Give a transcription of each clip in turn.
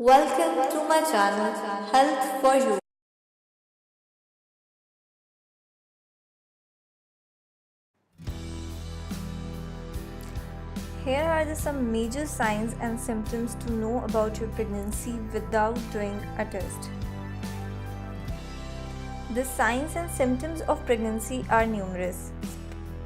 Welcome to my channel Health for You. Here are some major signs and symptoms to know about your pregnancy without doing a test. The signs and symptoms of pregnancy are numerous.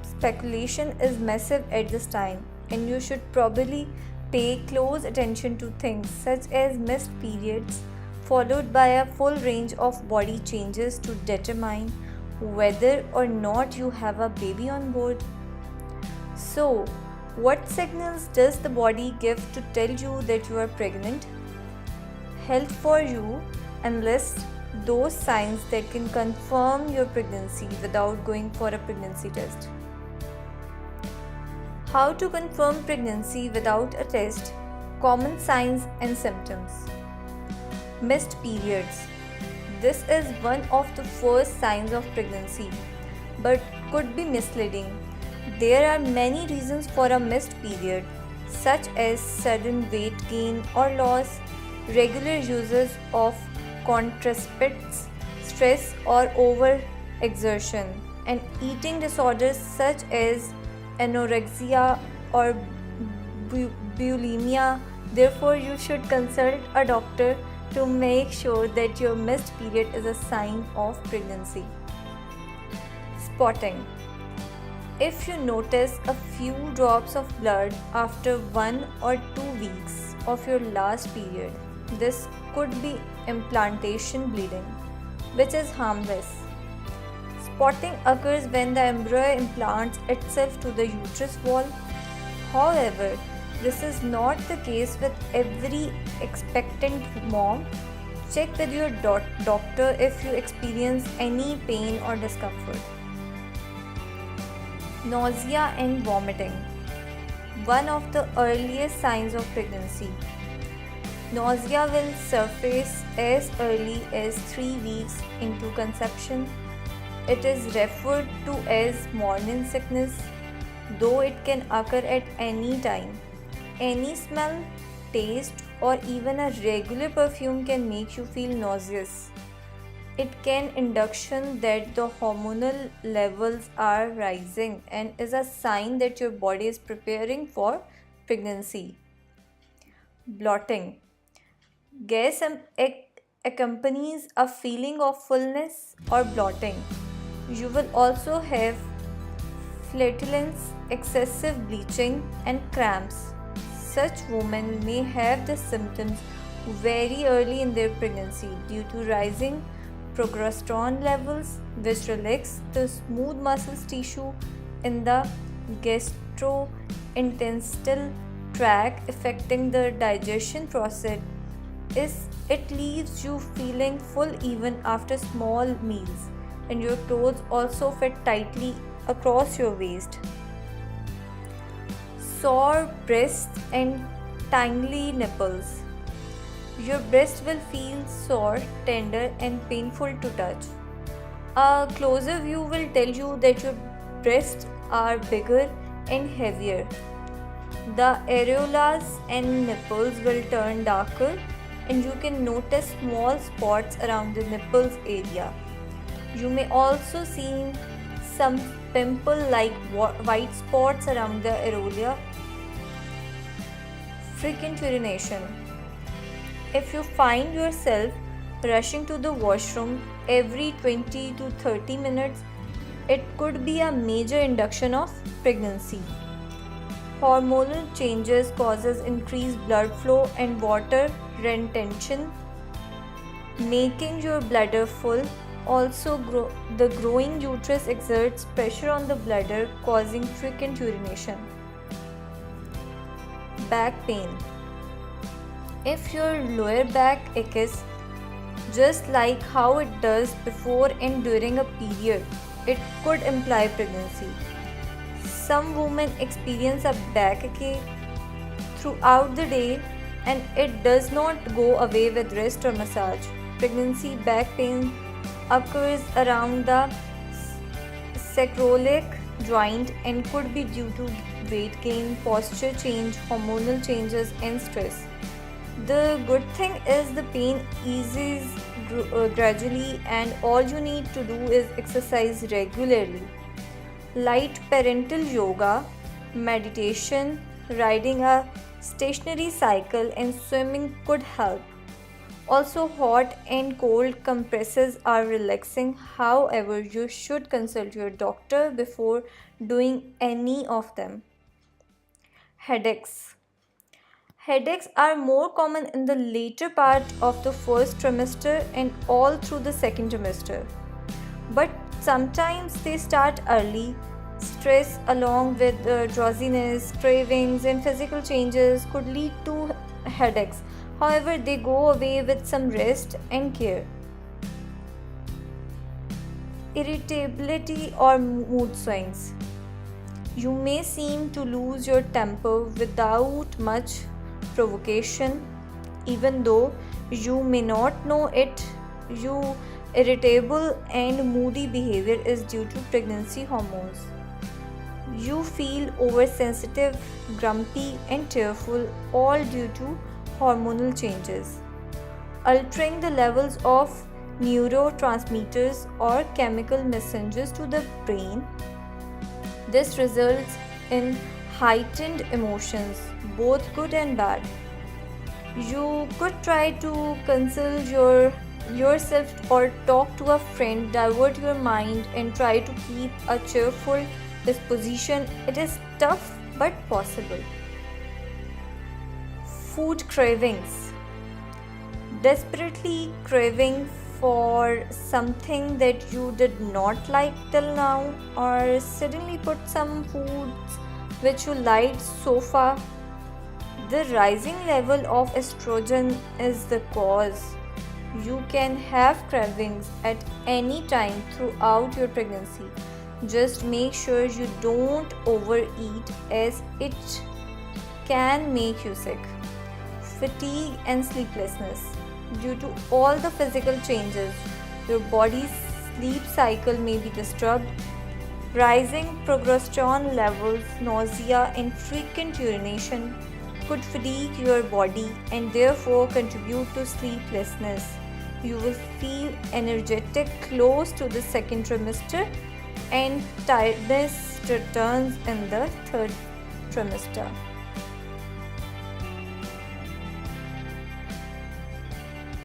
Speculation is massive at this time, and you should probably pay close attention to things such as missed periods, followed by a full range of body changes to determine whether or not you have a baby on board. So, what signals does the body give to tell you that you are pregnant? Health for You enlists those signs that can confirm your pregnancy without going for a pregnancy test. How to confirm pregnancy without a test? Common signs and symptoms. Missed periods. This is one of the first signs of pregnancy, but could be misleading. There are many reasons for a missed period, such as sudden weight gain or loss, regular uses of contraceptives, stress or overexertion, and eating disorders such as anorexia or bulimia. Therefore, you should consult a doctor to make sure that your missed period is a sign of pregnancy. Spotting. If you notice a few drops of blood after 1 or 2 weeks of your last period, this could be implantation bleeding, which is harmless. Spotting occurs when the embryo implants itself to the uterus wall. However, this is not the case with every expectant mom. Check with your doctor if you experience any pain or discomfort. Nausea and vomiting. One of the earliest signs of pregnancy. Nausea will surface as early as 3 weeks into conception. It is referred to as morning sickness, though it can occur at any time. Any smell, taste, or even a regular perfume can make you feel nauseous. It can indication that the hormonal levels are rising and is a sign that your body is preparing for pregnancy. Bloating. Gas accompanies a feeling of fullness or bloating. You will also have flatulence, excessive bleaching, and cramps. Such women may have the symptoms very early in their pregnancy due to rising progesterone levels, which relax the smooth muscles tissue in the gastrointestinal tract, affecting the digestion process. It leaves you feeling full even after small meals, and your clothes also fit tightly across your waist. Sore breasts and tingly nipples. Your breast will feel sore, tender, and painful to touch. A closer view will tell you that your breasts are bigger and heavier. The areolas and nipples will turn darker, and you can notice small spots around the nipples area. You may also see some pimple-like white spots around the areola. Frequent urination. If you find yourself rushing to the washroom every 20 to 30 minutes, it could be a major induction of pregnancy. Hormonal changes causes increased blood flow and water retention, making your bladder full. Also, the growing uterus exerts pressure on the bladder, causing frequent urination. Back pain. If your lower back aches, just like how it does before and during a period, it could imply pregnancy. Some women experience a backache throughout the day, and it does not go away with rest or massage. Pregnancy back pain occurs around the sacroiliac joint and could be due to weight gain, posture change, hormonal changes, and stress. The good thing is the pain eases gradually, and all you need to do is exercise regularly. Light parental yoga, meditation, riding a stationary cycle, and swimming could help. Also, hot and cold compresses are relaxing. However, you should consult your doctor before doing any of them. Headaches. Headaches are more common in the later part of the first trimester and all through the second trimester. But sometimes they start early. Stress, along with drowsiness, cravings, and physical changes, could lead to headaches. However, they go away with some rest and care. Irritability or mood swings. You may seem to lose your temper without much provocation, even though you may not know it. Your irritable and moody behavior is due to pregnancy hormones. You feel oversensitive, grumpy, and tearful, all due to hormonal changes, altering the levels of neurotransmitters or chemical messengers to the brain. This results in heightened emotions, both good and bad. You could try to console yourself or talk to a friend, divert your mind, and try to keep a cheerful disposition. It is tough but possible. Food cravings. Desperately craving for something that you did not like till now, or suddenly put some foods which you liked so far. The rising level of estrogen is the cause. You can have cravings at any time throughout your pregnancy. Just make sure you don't overeat, as it can make you sick. Fatigue and sleeplessness. Due to all the physical changes, your body's sleep cycle may be disturbed. Rising progesterone levels, nausea, and frequent urination could fatigue your body and therefore contribute to sleeplessness. You will feel energetic close to the second trimester, and tiredness returns in the third trimester.